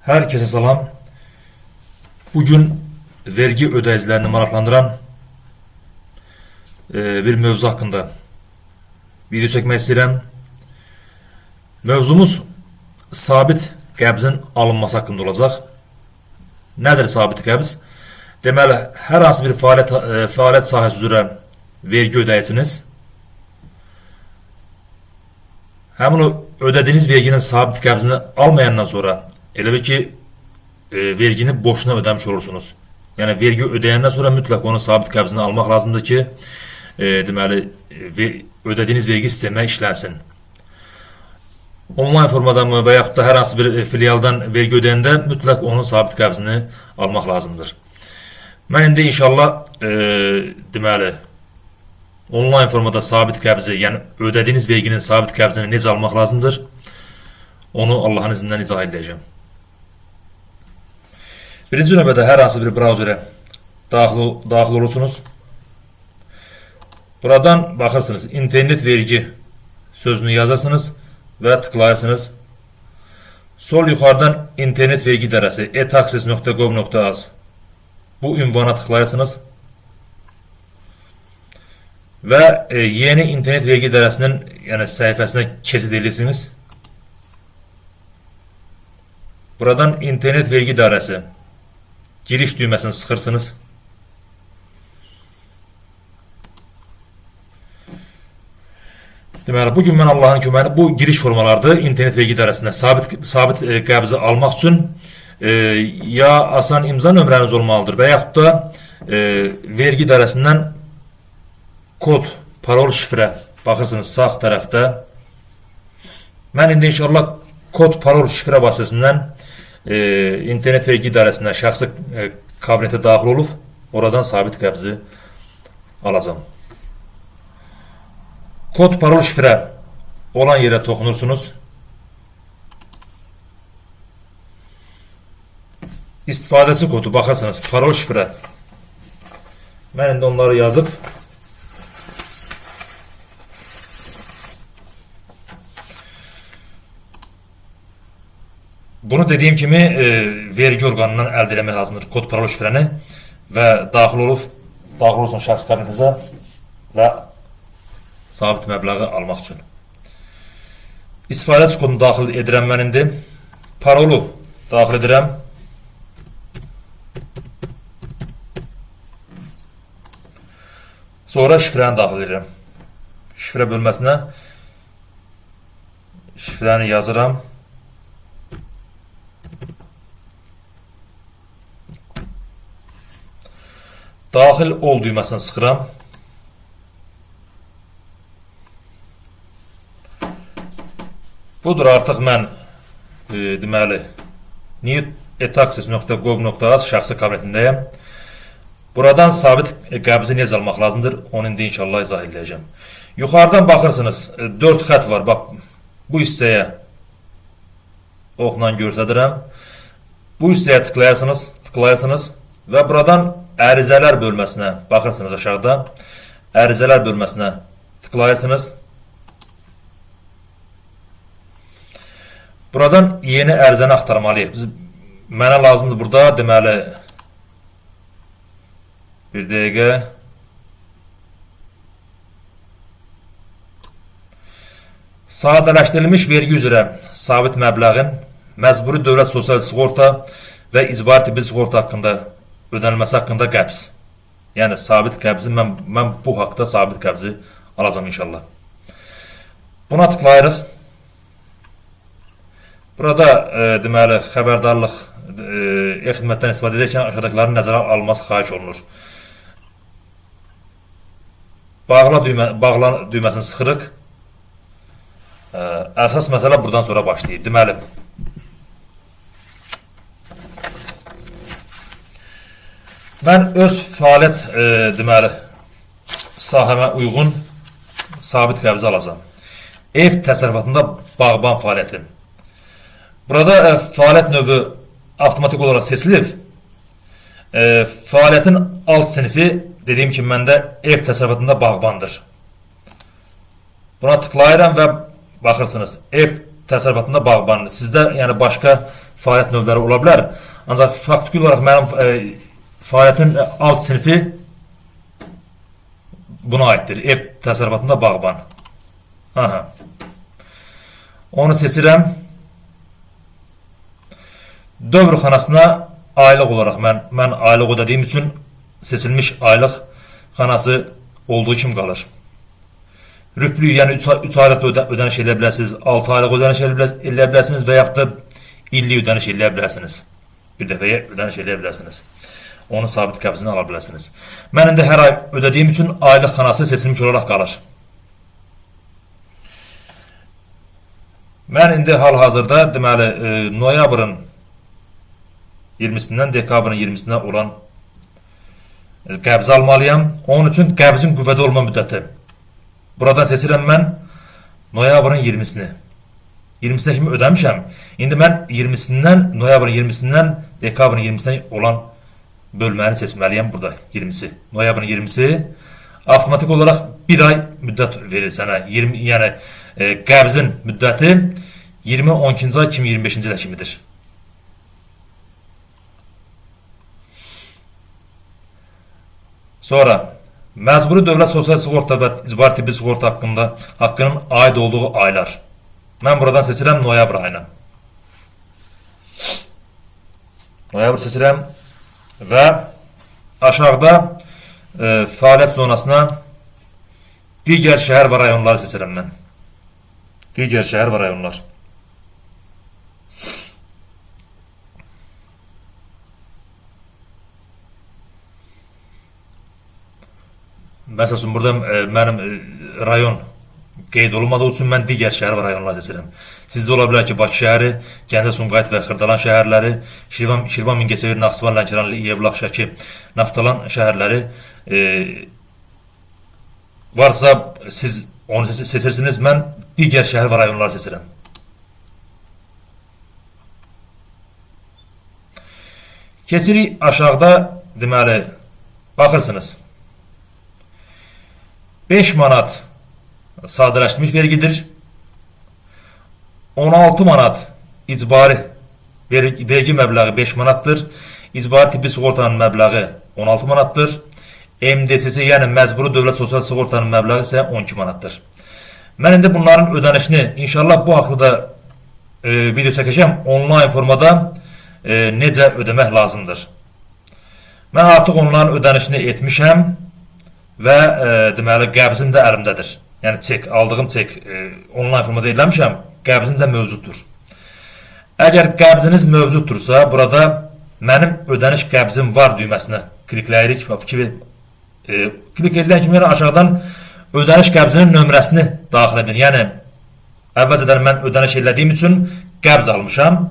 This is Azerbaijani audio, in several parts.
Herkese salam. Bugün vergi ödəyicilərini maraqlandıran bir mövzu haqqında video çəkmək istəyirəm. Mövzumuz sabit qəbzin alınması haqqında olacaq. Nədir sabit qəbz? Deməli, hər hansı bir fəaliyyət sahəsi üzrə vergi ödəyiciniz həmin o ödədiyiniz verginin sabit qəbzini almayandan sonra elə bir ki, vergini boşuna ödəmiş olursunuz. Yəni, vergi ödəyəndən sonra mütləq onun sabit qəbzini almaq lazımdır ki, deməli, ödədiyiniz vergi sistemə işlənsin. Onlayn formada mı və yaxud da hər hansı bir filialdan vergi ödəyəndə mütləq onun sabit qəbzini almaq lazımdır. Mən indi inşallah, deməli, onlayn formada sabit qəbzi, yəni ödədiyiniz verginin sabit qəbzini necə almaq lazımdır, onu Allahın izindən izah edəcəm. Birinci növbədə hər hansı bir brauzerə daxil olursunuz. Buradan baxırsınız, internet vergi sözünü yazarsınız və tıklayırsınız. Sol yuxarıdan internet vergi idarəsi e-taxes.gov.az bu ünvana tıklayırsınız və yeni internet vergi idarəsinin səhifəsinə keçid edirsiniz. Buradan internet vergi idarəsi giriş düyməsini sıxırsınız. Deməli, bugün mən Allahın köməyi bu giriş formalardır. İnternet vergi idarəsinə sabit qəbzi almaq üçün ya asan imza nömrəniz olmalıdır və yaxud da vergi idarəsindən kod, parol, şifrə baxırsınız sağ tərəfdə. Mən indi inşallah kod, parol, şifrə vasitəsindən internet vergi idarəsinə şəxsi kabinetə daxil olub, oradan sabit qəbzi alacam. Kod, parol, şifrə olan yerə toxunursunuz. İstifadəçi kodu baxarsınız, parol, şifrə. Mən indi onları yazıb bunu dediyim kimi vergi orqanından əldə etmək lazımdır kod, parol, şifrəni və daxil olsun şəxs kabinetizə və sabit məbləği almaq üçün. İstifadəçi kodunu daxil edirəm mən indi. Parolu daxil edirəm. Sonra şifrəni daxil edirəm. Şifrə bölməsinə şifrəni yazıram. Daxil ol düyməsini sıxıram. Budur, artıq mən deməli e-taxes.gov.az şəxsi kabinetindəyəm. Buradan sabit qəbzi necə almaq lazımdır, onu indi inşallah izah edəcəm. Yuxarıdan baxırsınız, 4 xət var. Bax, bu hissəyə oxla göstərirəm. Bu hissəyə tıklayırsınız və buradan ərizələr bölməsinə baxırsınız aşağıda. Ərizələr bölməsinə tıklayırsınız. Buradan yeni ərizəni axtarmalıyıq. Mənə lazımdır burada, deməli, bir dəqiqə. Sadələşdirilmiş vergi üzrə sabit məbləğin məcburi dövlət sosial sığorta və icbari tibbi sığorta haqqında ödənilməsi haqqında qəbz. Yəni, sabit qəbzi, mən bu haqda sabit qəbzi alacam inşallah. Buna tıklayırıq. Burada, deməli, xəbərdarlıq xidmətdən istifadə edərkən aşağıdakilərin nəzərə alınması xahiş olunur. Bağla düyməsini sıxırıq. Əsas məsələ buradan sonra başlayır. Deməli, mən öz fəaliyyət sahəmə uyğun sabit qəbzi alacam. Ev təsərrüfatında bağban fəaliyyəti. Burada fəaliyyət növü avtomatik olaraq seçilib. Fəaliyyətin alt sinifi dediyim kimi məndə ev təsərrüfatında bağbandır. Buna tıklayıram və baxırsınız, ev təsərrüfatında bağbandır. Sizdə yəni başqa fəaliyyət növləri ola bilər. Ancaq faktiki olaraq mənim fəaliyyətin alt sinifi buna aiddir. Ev təsərrüfatında bağban. Aha. Onu seçirəm. Dövrxanasına aylıq olaraq mən aylıq ödədiyim üçün seçilmiş aylıq xanası olduğu kimi qalır. Rüplü, yəni 3 aylıq ödəniş eləyə bilərsiniz, 6 aylıq ödəniş eləyə bilərsiniz və yaxud da illik ödəniş eləyə bilərsiniz. Bir dəfəyə ödəniş eləyə bilərsiniz. Onun sabit qəbzini ala bilərsiniz. Mən indi hər ay ödədiyim üçün aylıq xanası seçilmiş olaraq qalır. Mən indi hal-hazırda deməli noyabrın 20-sindən dekabrın 20-sinə olan qəbz almalıyam. Onun üçün qəbzin qüvvədə olma müddəti. Buradan seçirəm mən noyabrın 20-sini. 20-sinə kimi ödəmişəm. İndi mən 20-sindən, noyabrın 20-sindən dekabrın 20-sinə olan bölməni seçməliyəm burada. 20-si. Noyabrın 20-si avtomatik olaraq 1 ay müddət verir sənə. Yəni qəbzin müddəti 20-12-ci ay 2025-ci ilə kimidir. Sonra məcburi dövlət sosial sığorta və icbari tibbi sığorta haqqının aid olduğu aylar. Mən buradan seçirəm noyabr ayını. Noyabr seçirəm və aşağıda fəaliyyət zonasına digər şəhər və rayonları seçirəm mən. Digər şəhər və rayonlar. Məsəl üçün, burada mənim rayon qeyd olunmadığı üçün mən digər şəhər və rayonlar seçirəm. Sizdə ola bilər ki, Bakı şəhəri, Gəncə, Sumqayıt və Xırdalan şəhərləri, Şirvan, Mingəçevir, Naxçıvan, Lənkəran, Yevlax, Şəki, Naftalan şəhərləri varsa siz onu seçirsiniz, mən digər şəhər və rayonları seçirəm. Keçirik aşağıda, deməli, baxırsınız. 5 manat sadələşdirilmiş vergidir. 16 manat icbari vergi məbləği 5 manatdır. İcbari tibbi sığortanın məbləği 16 manatdır. MDSS, yəni məcburi dövlət sosial sığortanın məbləği isə 12 manatdır. Mən indi bunların ödənişini, inşallah bu haqda video çəkəcəm, onlayn formada necə ödəmək lazımdır. Mən artıq onların ödənişini etmişəm və deməli qəbzim də əlimdədir. Yəni çek, aldığım çek onlayn formada eləmişəm, qəbzim də mövcuddur. Əgər qəbziniz mövcuddursa, burada mənim ödəniş qəbzim var düyməsinə klikləyirik. Klik edilən kimi aşağıdan ödəniş qəbzinin nömrəsini daxil edin. Yəni əvvəlcədən mən ödəniş elədiyim üçün qəbz almışam.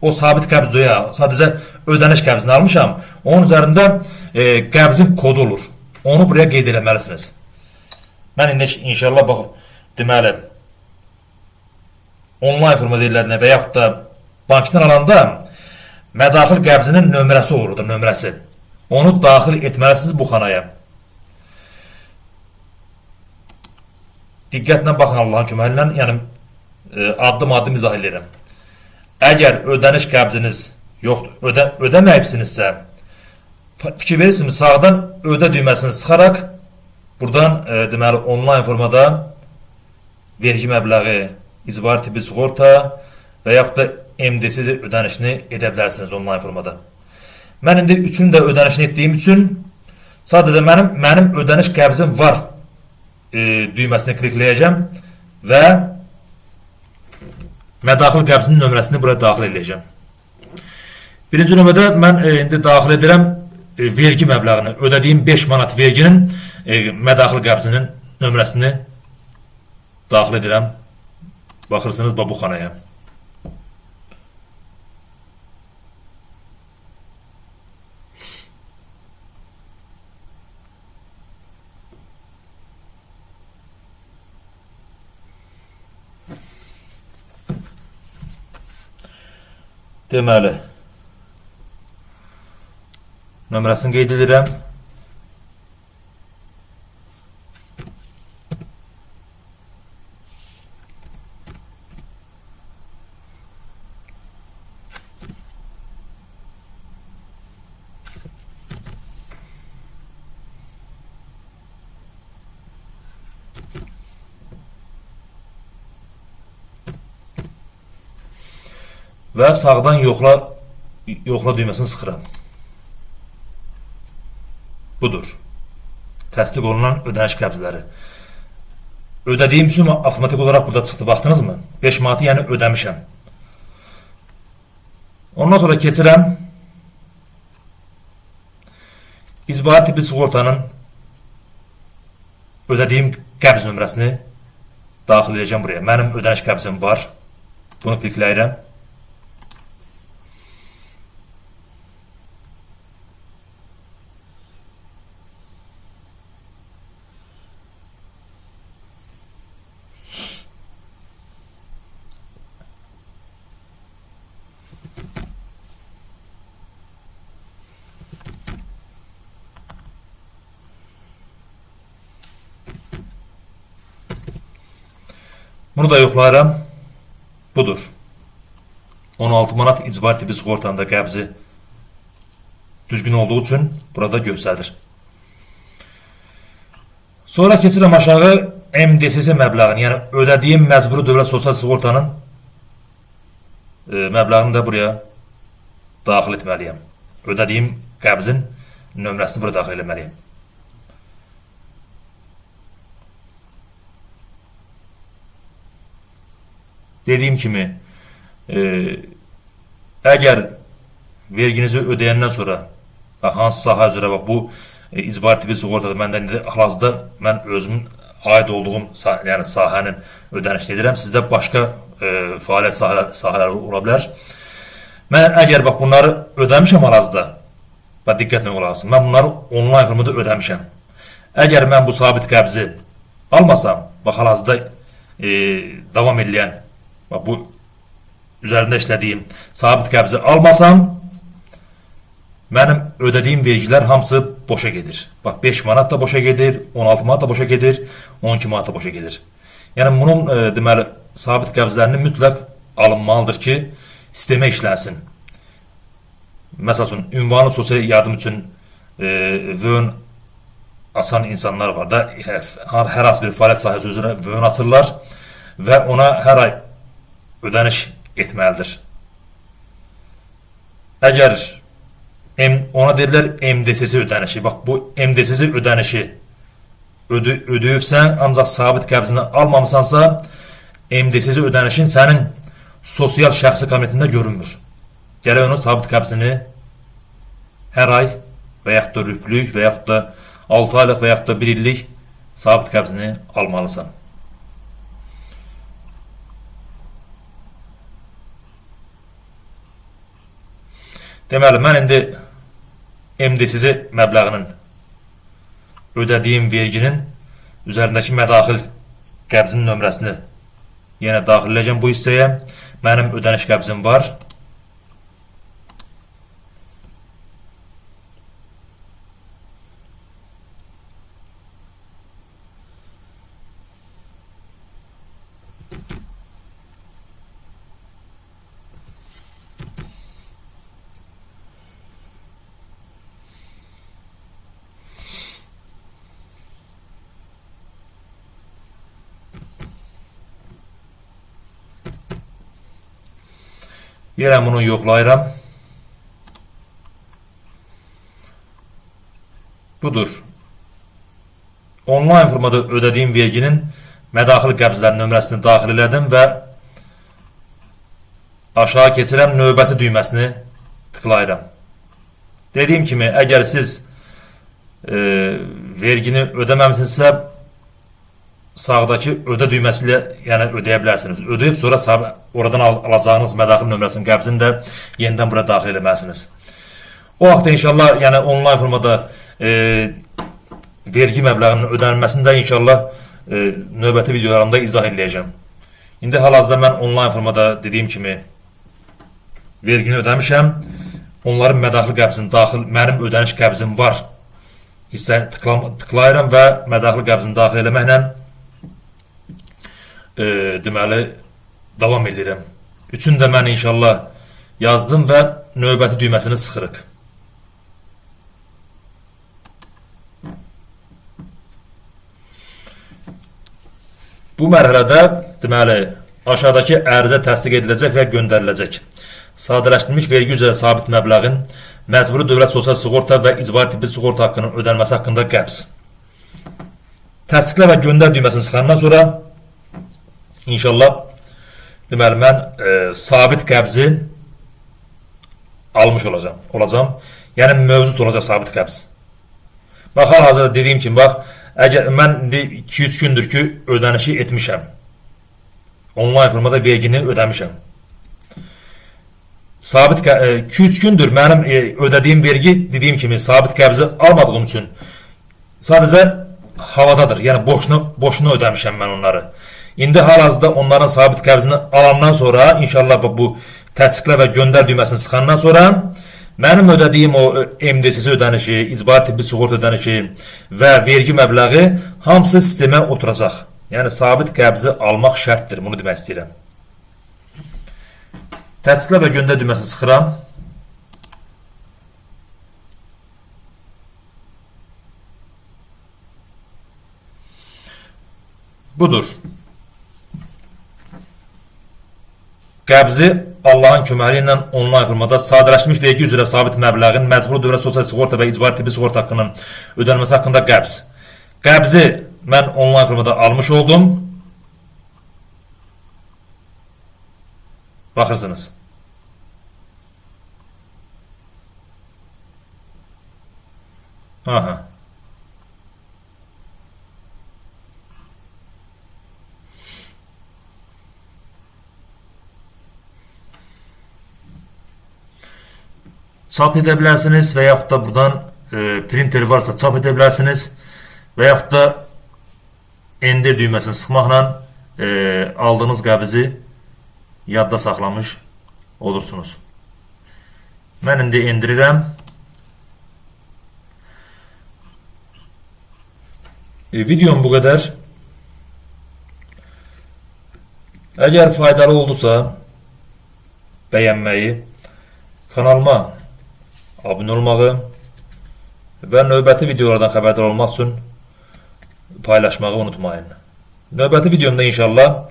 O sabit qəbz deyil, sadəcə ödəniş qəbzini almışam. Onun üzərində qəbzin kodu olur. Onu buraya qeyd eləməlisiniz. Mən indi inşallah bax, deməli, onlayn formada ellərinə və yaxud da bankdan alanda mədaxil qəbzinin nömrəsi olur, nömrəsi. Onu daxil etməlisiniz bu xanaya. Diqqətlə baxın Allahın köməyi ilə, yəni addım-addım izah edirəm. Əgər ödəniş qəbziniz yoxdur, ödəməyibsinizsə, fikir verirsiniz, sağdan ödə düyməsini sıxaraq buradan deməli onlayn formada vergi məbləği, icbari tibbi sığorta və yaxud da MDSS ödənişini edə bilərsiniz onlayn formada. Mən indi üçün də ödənişini etdiyim üçün sadəcə mənim ödəniş qəbzim var düyməsini klikləyəcəm və mədaxil qəbzinin nömrəsini buraya daxil edəcəm. Birinci növbədə mən indi daxil edirəm vergi məbləğini, ödədiyim 5 manat verginin mədaxil qəbzinin nömrəsini daxil edirəm. Baxırsınız bu xanaya. Deməli, nömrəsini qeyd edirəm. və sağdan yoxla düyməsini sıxıram. Budur. Təsdiq olunan ödəniş qəbzləri. Ödədiyim sum avtomatik olaraq burada çıxdı. Baxdınızmı? 5 manatı yəni ödəmişəm. Ondan sonra keçirəm. İcbari tibbi sığortanın ödədiyim qəbz nömrəsini daxil edəcəm buraya. Mənim ödəniş qəbzim var. Bunu klikləyirəm. Bunu da yoxlayıram. Budur. 16 manat icbari tibbi sığortanın da qəbzi düzgün olduğu üçün burada göstərir. Sonra keçirəm aşağı MDSS məbləğini, yəni ödədiyim məcburi dövlət sosial sığortanın məbləğini də buraya daxil etməliyəm. Ödədiyim qəbzin nömrəsini buraya daxil etməliyəm. Dediyim kimi, əgər verginizi ödəyəndən sonra hansı sahə üzrə bu icbari tibbi sığortada məndən hal-hazırda mən özümün aid olduğum yəni sahənin ödənişini edirəm. Sizdə başqa fəaliyyət sahələri ola bilər. Mən əgər bunları ödəmişəm hal-hazırda, diqqətlə olasın, mən bunları onlayn formada ödəmişəm. Əgər mən bu sabit qəbzi almasam, hal-hazırda davam edilən bu üzərində işlədiyim sabit qəbzi almasam, mənim ödədiyim vergilər hamısı boşa gedir. 5 manat da boşa gedir, 16 manat da boşa gedir, 12 manat da boşa gedir. Yəni bunun deməli sabit qəbzlərinin mütləq alınmalıdır ki, sistemə işlənsin. Məsəl üçün, ünvanlı sosial yardım üçün vön açan insanlar var da, hər hansı bir fəaliyyət sahəsi üzrə vön açırlar və ona hər ay ödəniş etməlidir. Əgər ona deyirlər MDSS ödənişi, bu MDSS ödənişi ödəyibsən, ancaq sabit qəbzini almamısansa, MDSS ödənişin sənin sosial şəxsi kabinetində görünmür. Gərək onun sabit qəbzini hər ay və yaxud da rüplük və yaxud da 6 aylıq və yaxud da 1 illik sabit qəbzini almalısan. Deməli, mən indi MDSS məbləğinin ödədiyim verginin üzərindəki mədaxil qəbzin nömrəsini yenə daxil edəcəm bu hissəyə. Mənim ödəniş qəbzim var. Yenə bunu yoxlayıram. Budur. Onlayn formada ödədiyim verginin mədaxil qəbzlərin nömrəsini daxil elədim və aşağı keçirəm, növbəti düyməsini tıklayıram. Dediyim kimi, əgər siz vergini ödəməmişsinizsə, sağdakı ödə düyməsi ilə yəni ödəyə bilərsiniz. Ödəyib sonra oradan alacağınız mədaxil nömrəsinin qəbzini də yenidən buraya daxil eləməlisiniz. O vaxtda inşallah yəni onlayn formada vergi məbləğinin ödənilməsində inşallah növbəti videolarımda izah edəcəm. İndi hal-hazırda mən onlayn formada dediyim kimi vergini ödəmişəm. Onların mədaxil qəbzini daxil, mənim ödəniş qəbzim var hissəni tıklayıram və mədaxil qəbzini daxil eləməklə deməli davam edirəm. Üçün də mən inşallah yazdım və növbəti düyməsini sıxırıq. Bu mərhələdə deməli aşağıdakı ərizə təsdiq ediləcək və göndəriləcək. sadələşdirilmiş vergi üzrə sabit məbləğin məcburi dövlət sosial sığorta və icbari tibbi sığorta haqqının ödənməsi haqqında qəbz. Təsdiqlə və göndər düyməsini sıxandan sonra inşallah deməli mən sabit qəbzi almış olacağam. Yəni mövcud olacaq sabit qəbz. Bax, hal-hazırda dediyim kimi, bax, əgər mən 2-3 gündür ki, ödənişi etmişəm. Onlayn formada vergini ödəmişəm. Sabit 2-3 gündür mənim ödədiyim vergi, dediyim kimi, sabit qəbzi almadığım üçün sadəcə havadadır. Yəni boşuna ödəmişəm mən onları. İndi hal-hazırda onların sabit qəbzini alandan sonra, inşallah bu təsdiqlə və göndər düyməsini sıxandan sonra mənim ödədiyim o MDSS ödənişi, icbari tibbi sığorta ödənişi və vergi məbləği hamısı sistemə oturacaq. Yəni sabit qəbzi almaq şərtdir, bunu demək istəyirəm. Təsdiqlə və göndər düyməsini sıxıram. Budur. Qəbzi Allahın köməyi ilə onlayn formada sadələşmiş vergi üzrə sabit məbləğin məcburi dövlət sosial sığorta və icbari tibbi sığorta haqqının ödənməsi haqqında qəbz. Qəbzi mən onlayn formada almış oldum. Baxırsınız. Aha. Çap edə bilərsiniz və yaxud da buradan printer varsa çap edə bilərsiniz və yaxud da ender düyməsini sıxmaqla aldığınız qəbzi yadda saxlamış olursunuz. Mən indi endirirəm. Videom bu qədər. Əgər faydalı oldusa bəyənməyi, kanalıma abunə olmağı və növbəti videolardan xəbərdar olmaq üçün paylaşmağı unutmayın. Növbəti videomda inşallah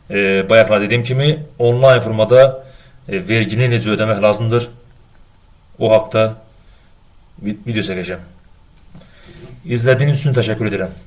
bayaqlar dediyim kimi onlayn formada vergini necə ödəmək lazımdır o haqda video çəkəcəm. İzlədiyiniz üçün təşəkkür edirəm.